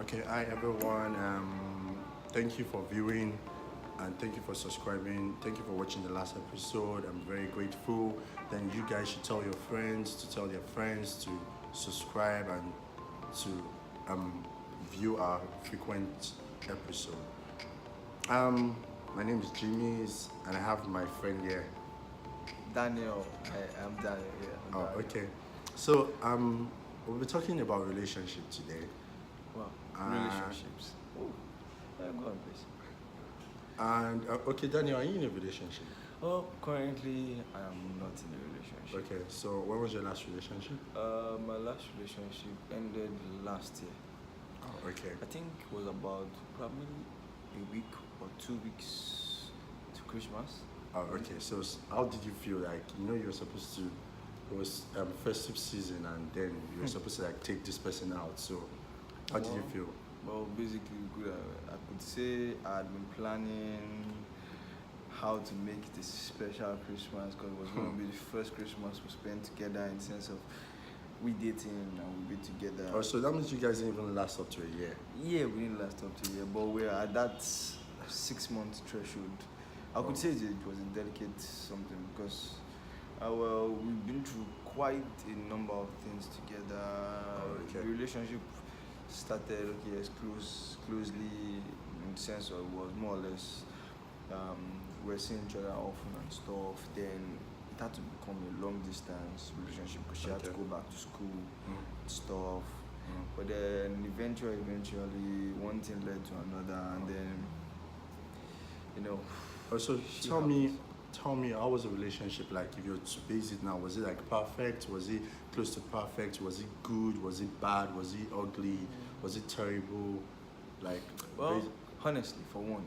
Okay, hi everyone. Thank you for viewing and thank you for subscribing. Thank you for watching the last episode. I'm very grateful. Then you guys should tell your friends to tell their friends to subscribe and to view our frequent episode. My name is Jhimi and I have my friend here. Daniel, I'm Daniel. Yeah, I'm Daniel. Okay. So we'll be talking about relationship today. Wow, relationships. Oh, go on, please. And okay, Daniel, are you in a relationship? Oh, currently I am not in a relationship. Okay, so when was your last relationship? My last relationship ended last year. Oh, okay. I think it was about probably a week or 2 weeks to Christmas. Oh, okay. So how did you feel? Like, you were supposed to, it was festive season, and then you were supposed to like take this person out. So how did you feel? Well, basically, good. I could say I had been planning how to make this special Christmas because it was going to be the first Christmas we spent together in the sense of we dating and we be together. Oh, so that means you guys didn't even last up to a year? Yeah, we didn't last up to a year, but we're at that 6-month threshold. I could say it was a delicate something because well, we've been through quite a number of things together. Okay. The relationship started closely in the sense of it was more or less we're seeing each other often and stuff. Then it had to become a long distance relationship because she had to go back to school and stuff. But then eventually one thing led to another, and then So tell me, how was the relationship like? If you're to base it now, was it like perfect? Was it close to perfect? Was it good? Was it bad? Was it ugly? Was it terrible? Like, well, honestly, for one,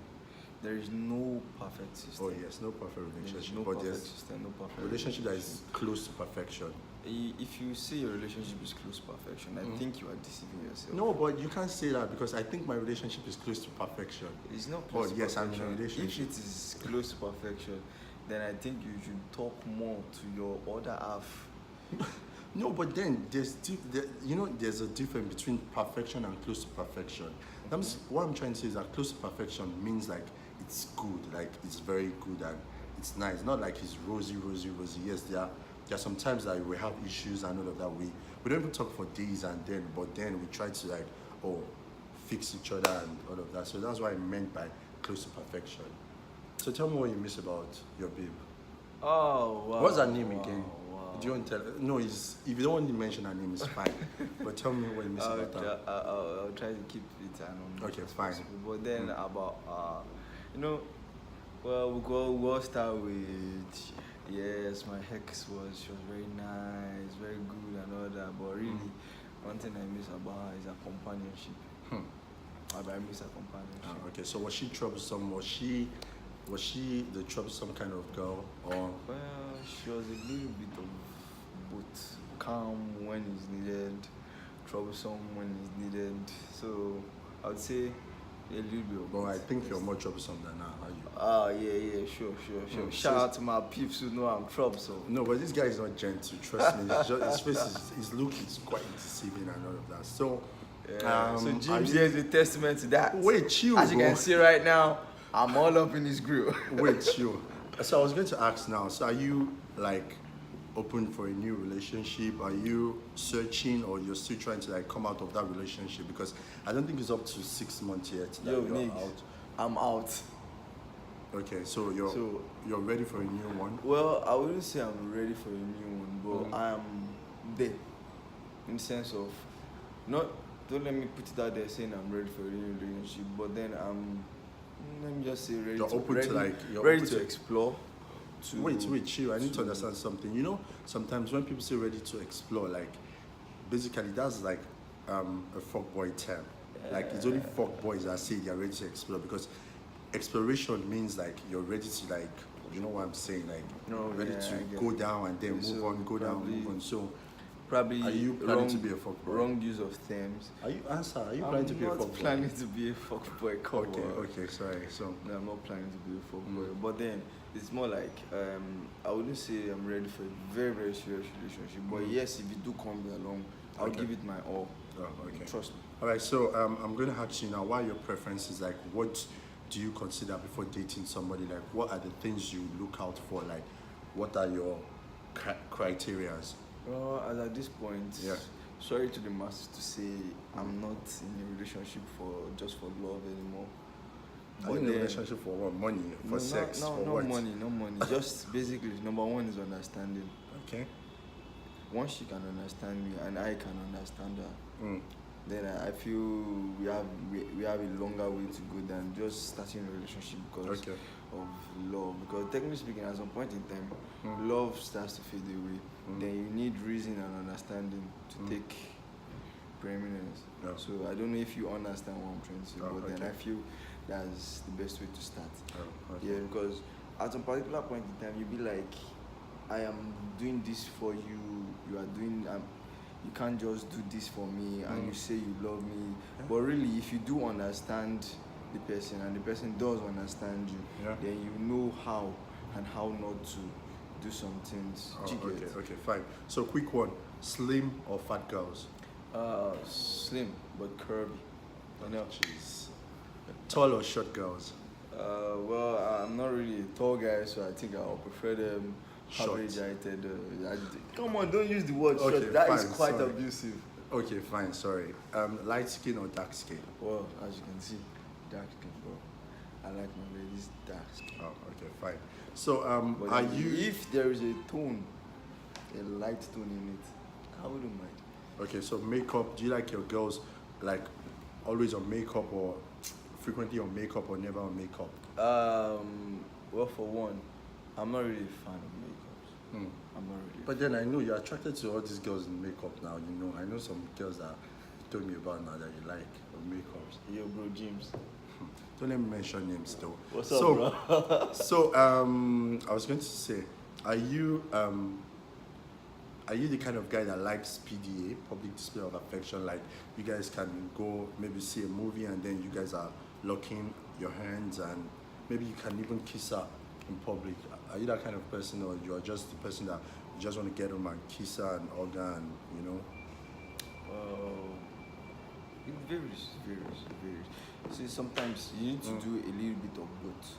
there is no perfect system. Oh yes, no perfect relationship. No but perfect there's system, no perfect relationship that is close to perfection. If you say your relationship is close to perfection, I think you are deceiving yourself. No, but you can't say that because I think my relationship is close to perfection. It's not close to yes, perfection. I'm in a relationship. If it is close to perfection, then I think you should talk more to your other half. No, but then there's a difference between perfection and close to perfection. That's what I'm trying to say is that close to perfection means like it's good, like it's very good and it's nice. Not like it's rosy. Yes, there are some times that we have issues and all of that. We don't even talk for days but then we try to like fix each other and all of that. So that's what I meant by close to perfection. So tell me what you miss about your babe. Oh, wow. What's her name again? Wow. Do you want to tell? No, if you don't want to mention her name, it's fine. But tell me what you miss about her. I'll try to keep it anonymous. Okay, fine. But then about well, we'll all start with yes, my ex she was very nice, very good and all that. But really, one thing I miss about her is her companionship. I miss her companionship. Okay, so was she troublesome? Was she the troublesome kind of girl, or? Well, she was a little bit of both. Calm when it's needed, troublesome when it's needed. So I would say a little bit of both. Well, I think you're more troublesome than her, are you? Yeah, sure. Shout out to my peeps who know I'm troublesome. No, but this guy is not gentle. Trust me. His face, his look is quite deceiving and all of that. So. So Jim's here is a testament to that. Wait, chill. As you can see right now, I'm all up in his grill. Wait, chill. So I was going to ask now. So are you like open for a new relationship? Are you searching, or you're still trying to like come out of that relationship? Because I don't think it's up to 6 months yet. That Yo, you're Nick, out. I'm out. Okay, so you're ready for a new one? Well, I wouldn't say I'm ready for a new one, but I am there. In the sense of don't let me put it out there saying I'm ready for a new relationship, but then let me just say ready to explore. Wait, chill. I need to understand something. Sometimes when people say ready to explore, like basically that's like a fuckboy term. Like it's only fuckboys that say they're ready to explore, because exploration means like you're ready to like, you know what I'm saying, like ready to go down and then move on, go down, move on. So probably are you planning to be a fuckboy? Wrong use of terms. Are you planning to be a fuckboy? I'm not planning to be a fuckboy. Okay, sorry. So no, I'm not planning to be a fuckboy. But then it's more like I wouldn't say I'm ready for a very, very serious relationship. But yes, if you do come along, I'll give it my all. Oh, okay. Trust me. All right, so I'm going to ask you now, what are your preferences? Like, what do you consider before dating somebody? Like, what are the things you look out for? Like, what are your criterias? Well, as at this point, Yeah. sorry to the masses to say, I'm not in a relationship just for love anymore. Are you in a relationship for what? Money? For sex? No, for no what? money, no money. Just basically, number one is understanding. Okay. Once she can understand me and I can understand her, Mm. then I feel we have a longer way to go than just starting a relationship because Okay. of love. Because technically speaking, at some point in time, love starts to fade away. Then you need reason and understanding to take preeminence. Yeah. So I don't know if you understand what I'm trying to say, but then okay. I feel that's the best way to start. Oh, okay. Yeah, because at some particular point in time, you'll be like, I am doing this for you. You are doing. You can't just do this for me, and you say you love me. But really, if you do understand the person, and the person does understand you, then you know how and how not to do some things. Okay, fine. So, quick one: slim or fat girls? Slim but curvy. You know. Jeez. Tall or short girls? Well, I'm not really a tall guy, so I think I'll prefer them Short. average heighted. Come on, don't use the word Okay, short. That is fine, quite sorry. abusive. Okay, fine. Sorry. Light skin or dark skin? Well, as you can see, dark skin, bro. I like my ladies dark skin. Oh, okay, fine. So, But are you? if there is a tone, a light tone in it, I wouldn't mind. Okay, so makeup. Do you like your girls like always on makeup or frequently on makeup or never on makeup? Well, for one, I'm not really a fan of makeups. I'm not really. But then I know you're attracted to all these girls in makeup now. You know, I know some girls that you told me about now that you like on makeups. Yo, bro, James. Don't let me mention names though. What's up, bro? I was going to say, are you the kind of guy that likes PDA, public display of affection? Like you guys can go maybe see a movie and then you guys are locking your hands and maybe you can even kiss her in public. Are you that kind of person, or you are just the person that you just want to get him and kiss her and hug her and you know? It varies. See, sometimes you need to do a little bit of both.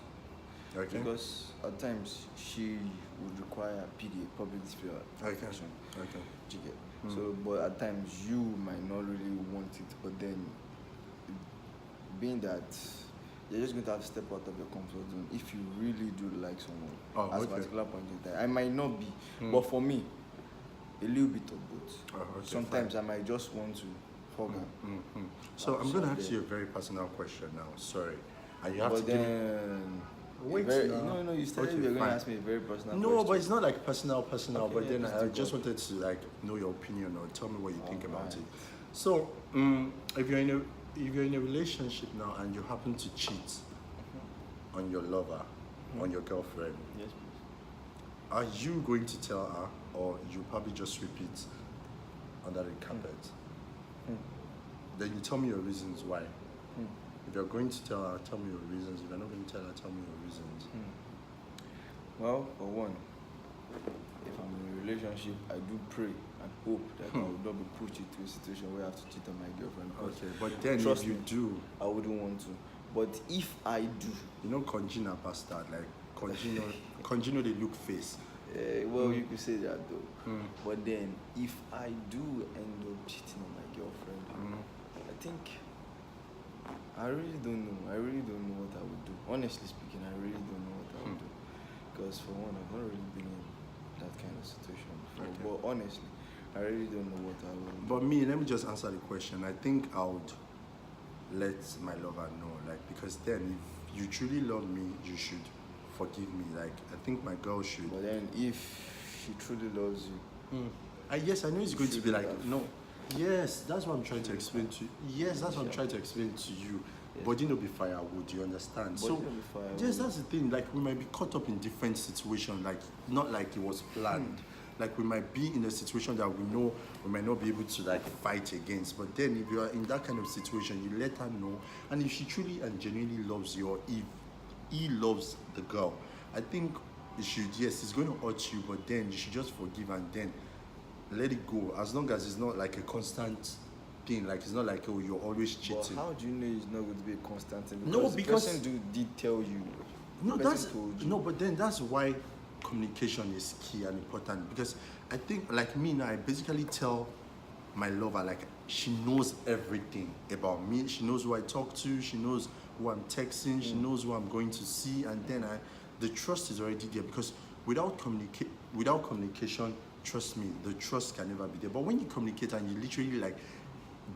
Okay. Because at times she would require PDA, public display of affection. Okay. Do you get? So, but at times you might not really want it, but then being that you're just going to have to step out of your comfort zone if you really do like someone at a particular point in time. I might not be, but for me, a little bit of both. Sometimes I might just want to hug her. So I'm going to ask you a very personal question now. Sorry. And you have to give me... Wait, no, you started you're going to ask me a very personal question. No, but it's not like personal, Okay, but then I just wanted to like know your opinion or tell me what you think about it. So, if you're in a relationship now and you happen to cheat on your lover, on your girlfriend, Yes, please. are you going to tell her, or you probably just sweep it under the carpet? Then you tell me your reasons why. If you're going to tell her, tell me your reasons. If you're not going to tell her, tell me your reasons. Well, for one, if I'm in a relationship, I do pray and hope that I will not be pushed into a situation where I have to cheat on my girlfriend. Okay, but then Trust if you me, do, I wouldn't want to. But if I do, you know, congenial bastard, like congenial, they look face. well, you could say that though. But then, if I do end up cheating on my girlfriend, I think I really don't know. I really don't know what I would do. Honestly speaking, I really don't know what I would do. Because for one, I've not really been in that kind of situation before. Okay. But honestly, I really don't know what I would do. But me, let me just answer the question. I think I would let my lover know, like, because then if you truly love me, you should forgive me. Like, I think my girl should. But then, if she truly loves you, Yes, I know it's going to be like have- no. Yes, that's what I'm trying to explain to you. Yes, that's what I'm trying to explain to you. Body no be firewood, you understand? Body no be firewood. Yes, that's the thing. Like we might be caught up in different situations, like not like it was planned. Like we might be in a situation that we know we might not be able to like fight against. But then if you are in that kind of situation, you let her know. And if she truly and genuinely loves you, or if he loves the girl, I think it should, yes, it's going to hurt you, but then you should just forgive and then let it go, as long as it's not like a constant thing. Like it's not like oh you're always But cheating. how do you know it's not going to be a constant thing? No, because- the person did tell you. No, The that's person told you. no, but then that's why communication is key and important because I think like me now, I basically tell my lover like she knows everything about me. She knows who I talk to. She knows who I'm texting. She knows who I'm going to see, and then the trust is already there because without communication, trust me, the trust can never be there. But when you communicate and you literally like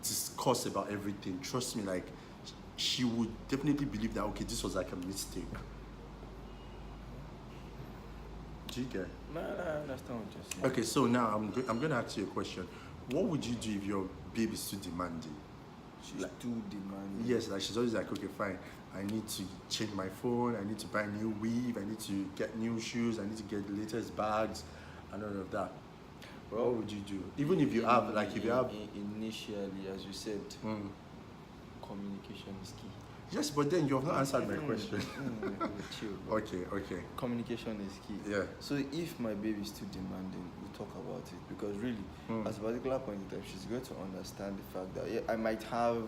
discuss about everything, trust me, like she would definitely believe that okay, this was like a mistake. Do you get? No, I understand what you're saying. Okay, so now I'm going to ask you a question. What would you do if your baby is too demanding? She's Like- too demanding. Yes, like she's always like, okay, fine. I need to change my phone. I need to buy a new weave. I need to get new shoes. I need to get the latest bags, and all of that. Well, What would you do? Even if you have, like, if you have. Initially, as you said, Mm. communication is key. Yes, but then you have not answered my question. Chill. Okay. Communication is key. Yeah. So if my baby is too demanding, we talk about it because really, at a particular point in time, she's going to understand the fact that yeah, I might have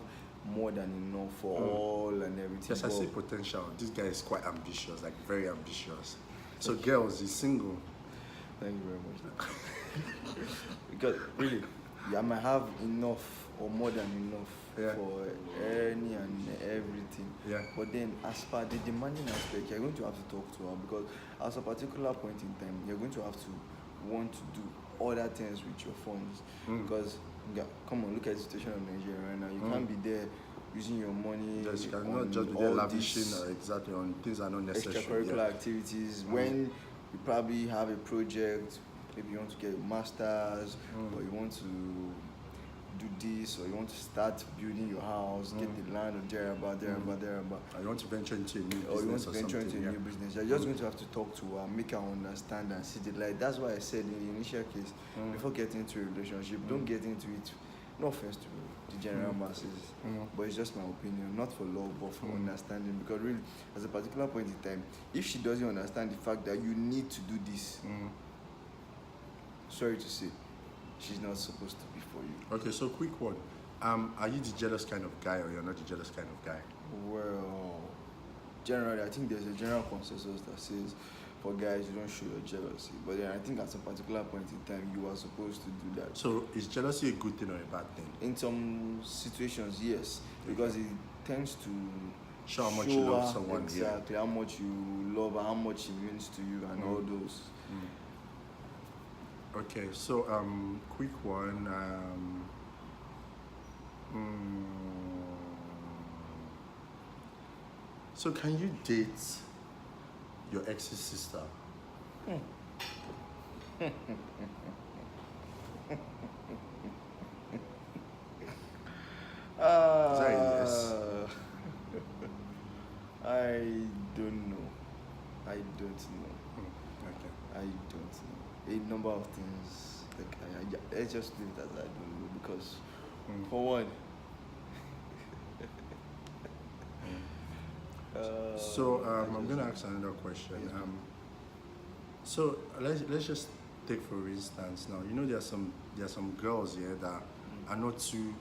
more than enough for all and everything. Yes, I but- see potential. This guy is quite ambitious, like very ambitious. So, girls, he's single. Thank you very much. Because really, I might have enough or more than enough Yeah. for any and everything. Yeah. But then, as per the demanding aspect, you're going to have to talk to her because at a particular point in time, you're going to have to want to do other things with your funds. Because, come on, look at the situation of Nigeria right now. You can't be there using your money. Yes, you on cannot just be there all lavishing these exactly on things that are not necessary. extracurricular Yeah. activities when you probably have a project, maybe you want to get a master's or you want to do this or you want to start building your house, get the land or thereabout. I want to venture into a new Or you want business to or venture something. into a Yeah. new business. You're just going to have to talk to her, make her understand and see the light. That's why I said in the initial case, before getting into a relationship, don't get into it. No offense to the general masses, but it's just my opinion, not for love, but for understanding. Because really, at a particular point in time, if she doesn't understand the fact that you need to do this, sorry to say, she's not supposed to be for you. Okay, so quick one. Are you the jealous kind of guy or you're not the jealous kind of guy? Well, generally, I think there's a general consensus that says for guys, you don't show your jealousy. But then I think at a particular point in time, you are supposed to do that. So is jealousy a good thing or a bad thing? In some situations, yes, because it tends to Show how much you love her someone, yeah. exactly how much you love her, how much it means to you, and all those. Okay, so quick one. So can you date your ex's sister? Is that a yes? I don't know. I don't know. Okay. I don't know. A number of things. Like I just leave that I don't know because for one. So I'm gonna ask another question. So let's just take for instance now. You know there are some girls here that are not too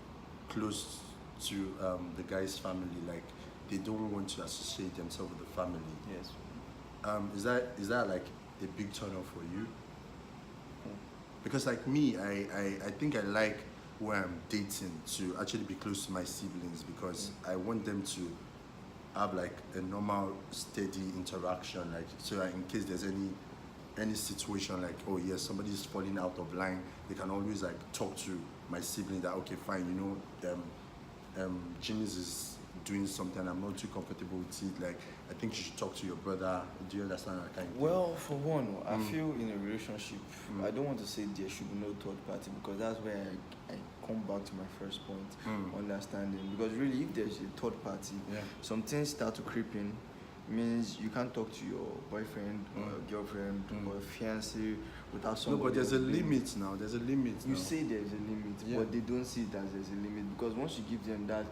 close to the guy's family. Like they don't want to associate themselves with the family. Yes. Is that like a big turn off for you? Because like me, I think I like where I'm dating to actually be close to my siblings because I want them to have like a normal steady interaction, like so that in case there's any situation like oh yes somebody's falling out of line, they can always like talk to my sibling that okay fine, you know, Jimmy's is doing something I'm not too comfortable with it, like I think you should talk to your brother. Do you understand that kind of thing? Well, for one, I feel in a relationship, I don't want to say there should be no third party because that's where I come back to my first point, understanding. Because really, if there's a third party, some things start to creep in. Means you can't talk to your boyfriend or girlfriend or fiancé without No, somebody. but there's a else being- limit now. There's a limit. You now. say there's a limit, Yeah. but they don't see it as there's a limit because once you give them that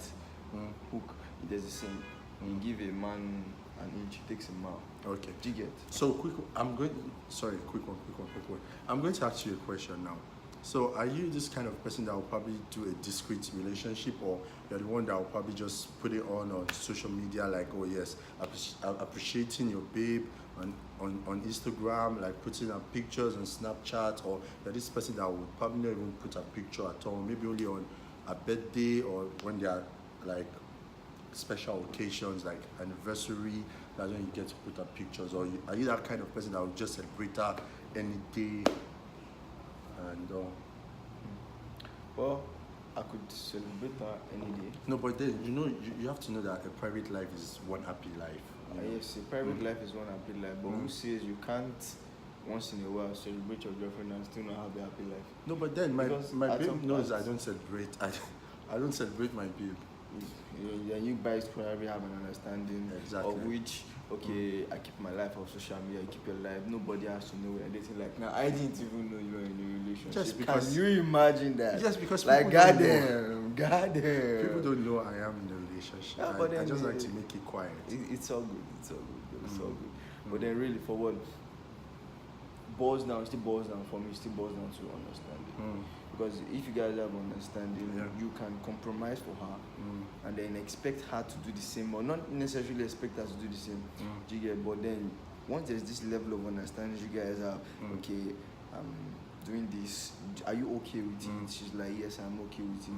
hook, there's a saying. You give a man an inch, he takes a mile. Okay. Do you get? So quick one. I'm going to ask you a question now. So are you this kind of person that will probably do a discreet relationship, or you're the one that will probably just put it on social media, like, oh yes, appreciating your babe on Instagram, like putting up pictures on Snapchat, or you're this person that would probably not even put a picture at all, maybe only on a birthday or when they are like special occasions like anniversary, that's when you get to put up pictures, or are you that kind of person that will just celebrate her any day? And Well, I could celebrate her any day. no, but then you have to know that a private life is one happy life. You know? Yes, a private life is one happy life, but who says you can't once in a while celebrate your girlfriend and still not have a happy life? No, but then Because my at babe some knows point- I don't celebrate. I don't celebrate my babe. You guys probably have an understanding Exactly. of which, okay, I keep my life on social media, I keep your life, nobody has to know we're dating. Like, now I didn't even know you were in a relationship. Just because- Can you imagine that? Just because like, people don't know. goddamn. People don't know I am in a relationship. Yeah, but I then just like to make it quiet. It's all good. It's all good. It's all good. But then, really, for what still boils down for me, still boils down to understanding. Because if you guys have understanding, Yeah. you can compromise for her and then expect her to do the same, or not necessarily expect her to do the same. Do you get? But then, once there's this level of understanding, you guys are okay. I'm doing this. Are you okay with it? She's like, yes, I'm okay with it.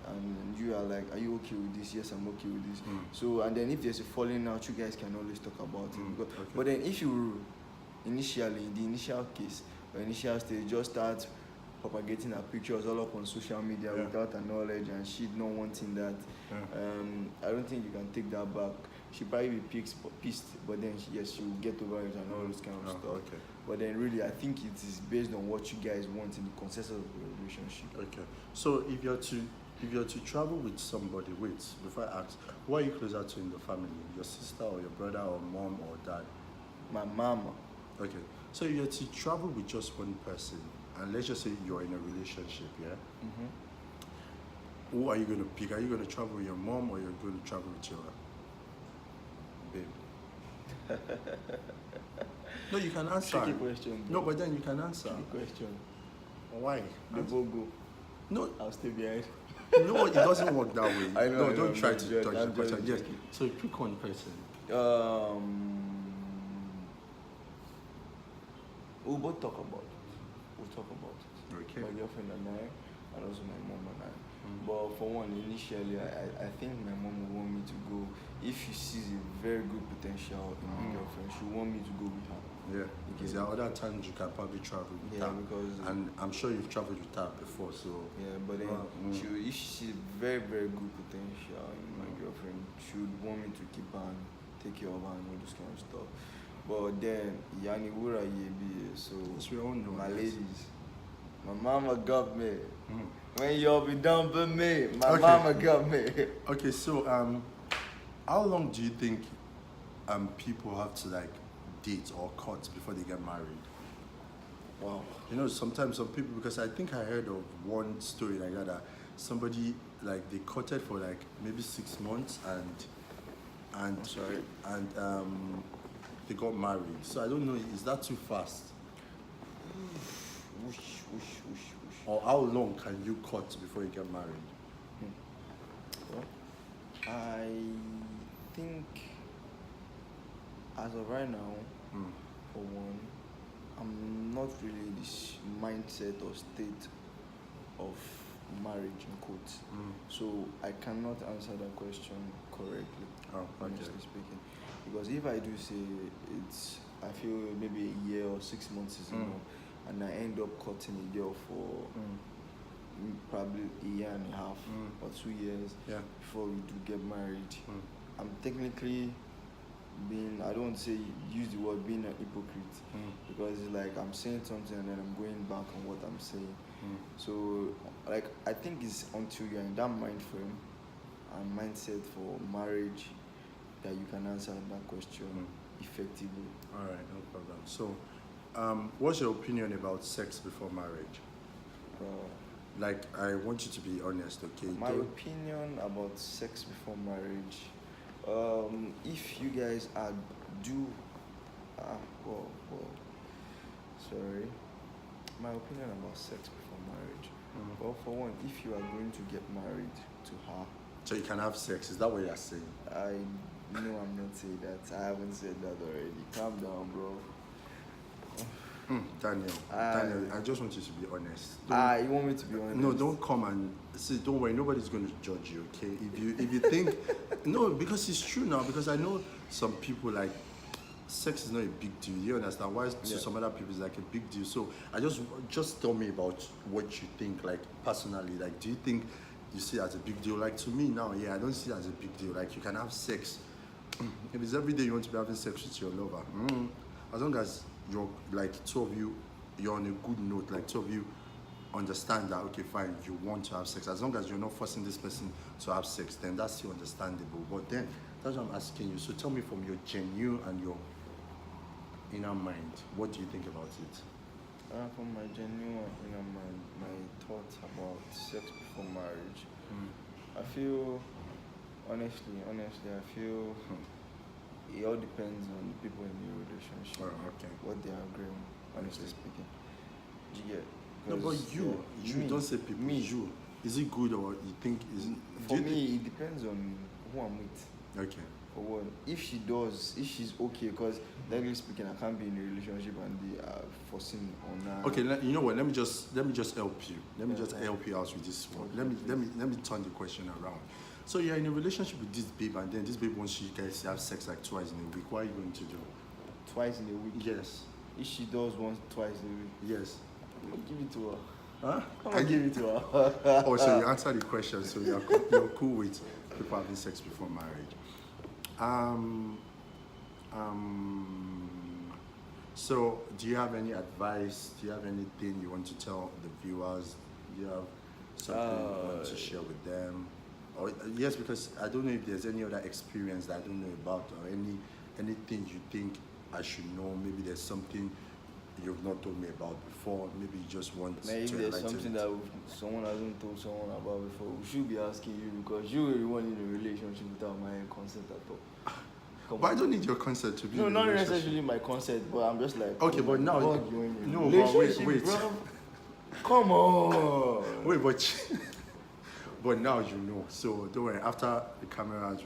And you are like, are you okay with this? Yes, I'm okay with this. So, and then if there's a falling out, you guys can always talk about it. Because, Okay. But then if you initially, in the initial case, or initial stage, just start propagating her pictures all up on social media without her knowledge, and she not wanting that, I don't think you can take that back. She'll probably be pissed, but then she will get over it and all this kind of stuff. Okay. But then really, I think it is based on what you guys want in the consensus of the relationship. Okay. So if you're to travel with somebody, before I ask, who are you closer to in the family? Your sister or your brother or mom or dad? My mama. Okay. So if you're to travel with just one person, and let's just say you're in a relationship, yeah? Who are you going to pick? Are you going to travel with your mom, or you're going to travel with your babe? No, you can answer. Tricky question. No, but then you can answer. Tricky question. Why? They both go. No, I'll stay behind. no, it doesn't work that way. I know, No, I don't know, try I'm to just- dodge I'm the question. just Yes. So pick one person. We'll both talk about it. We'll talk about it. Okay. My girlfriend and I, and also my mom and I. But for one, initially, I think my mom would want me to go. If she sees a very good potential in my girlfriend, she would want me to go with her. Yeah, because there are other times you can probably travel with Yeah, her. because And I'm sure you've traveled with her before, so yeah, but then if she sees very, very good potential in my girlfriend, she would want me to keep her and take care of her and all this kind of stuff. But then, Yani Wura Yebi, so yes, we all know. my yes. ladies, my mama got me. When y'all be dumping me, my Okay. mama got me. Okay, so how long do you think people have to like date or court before they get married? Wow. You know, sometimes some people, because I think I heard of one story like that somebody like they courted for like maybe 6 months and they got married. So I don't know, is that too fast? Whoosh, whoosh, whoosh, whoosh. Or how long can you court before you get married? Well, I think as of right now, for one, I'm not really in this mindset or state of marriage in quotes. So I cannot answer that question correctly, Oh, honestly okay. speaking. Because if I do say I feel maybe a year or 6 months is enough, and I end up cutting a girl for probably a year and a half or 2 years before we do get married, I'm technically being, I don't want to say use the word being a hypocrite, because it's like I'm saying something and then I'm going back on what I'm saying. So like I think it's until you're in that mind frame and mindset for marriage that you can answer that question effectively. All right, no problem. So, what's your opinion about sex before marriage? Like, I want you to be honest, okay? My opinion about sex before marriage, if you guys sorry, my opinion about sex before marriage. Mm. Well, for one, if you are going to get married to her, So you can have sex. Is that what you're saying? I know I'm not saying that. I haven't said that already. Calm down, bro. Daniel, I just want you to be honest. You want me to be honest? No, don't come and see. Don't worry, nobody's going to judge you. Okay, if you think no, because it's true now. Because I know some people like sex is not a big deal. You understand? Why to some other people it's like a big deal. So I just tell me about what you think. Like personally, like do you think you see it as a big deal? Like to me now, yeah, I don't see it as a big deal. Like you can have sex. If it's every day you want to be having sex with your lover, as long as you're like two of you, you're on a good note. Like two of you understand that okay, fine, you want to have sex. As long as you're not forcing this person to have sex, then that's still understandable. But then that's what I'm asking you. So tell me from your genuine and your inner mind, what do you think about it? From my genuine inner mind, my thoughts about sex before marriage, I feel, honestly, I feel it all depends on the people in the relationship. Oh, okay. What they are agreeing, honestly speaking. Do you get? No, but you don't say people. Me. You. Is it good or you think is it? For me, it depends on who I'm with. Okay. For one, if she's okay, because legally speaking, I can't be in a relationship and be forcing on her. Okay, you know what? Let me just help you. Let me just help you out with this one. Okay, Let me turn the question around. So you're in a relationship with this babe, and then this babe wants you guys to have sex like twice in a week. What are you going to do? Twice in a week? Yes. If she does once, twice a week? Yes. I'm gonna give it to her. Huh? I'm gonna give it to her. Oh, so you answered the question. So you're cool with people having sex before marriage. So do you have any advice? Do you have anything you want to tell the viewers? Do you have something you want to share with them? Or yes, because I don't know if there's any other experience that I don't know about, or anything you think I should know. Maybe there's something you've not told me about before. Maybe you just want Maybe to there's enlighten something it. that someone hasn't told someone about before. We should be asking you because you're the one in a relationship without my consent at all. But I don't need your consent to be No, in a not relationship. necessarily my consent, but I'm just like. Okay, but now no, but wait. Come on. Wait, but now you know. So don't worry. After the cameras,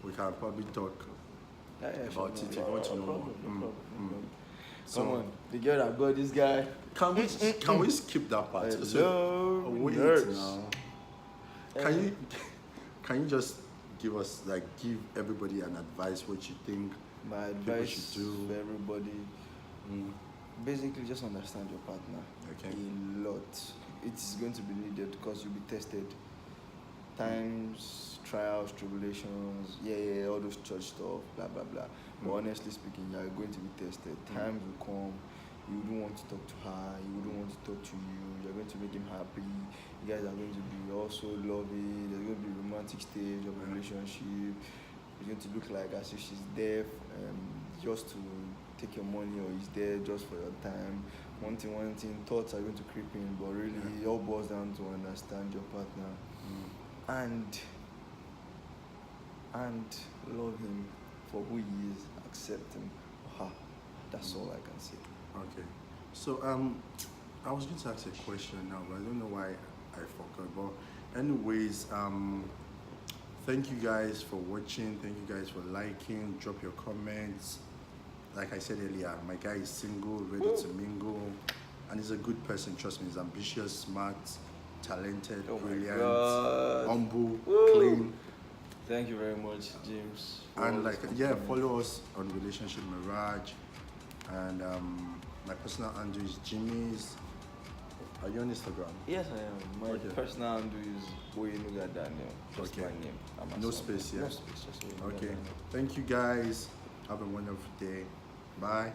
we can probably talk about it. If you want to know. No problem. So, Come on, the girl that got this guy. Can we skip that part? Hello, So, wait nerds. now. Can you just give everybody an advice? What you think? My people advice should do? for everybody, basically just understand your partner Okay. a lot. It's going to be needed because you'll be tested. Times, trials, tribulations, all those church stuff, blah blah blah. But honestly speaking, you are going to be tested. Times will come. You wouldn't want to talk to her. You wouldn't want to talk to you. You're going to make him happy. You guys are going to be also loving. There's going to be a romantic stage of a relationship. It's going to look like as if she's there just to take your money, or he's there just for your time. One thing, thoughts are going to creep in, but really it all boils down to understand your partner and love him for who he is, accept him or her. That's all I can say. Okay. So I was going to ask a question now, but I don't know why I forgot. But anyways, thank you guys for watching. Thank you guys for liking. Drop your comments. Like I said earlier, my guy is single, ready to mingle, and he's a good person. Trust me, he's ambitious, smart, talented, brilliant, humble, clean. Thank you very much, James. And follow us on Relationship Mirage. And my personal handle is Jimmy's. Are you on Instagram? Yes, I am. My personal handle is Jhimi and Daniel. Just my name. No space, yeah? No space, just Okay. Thank you guys. Have a wonderful day. Bye.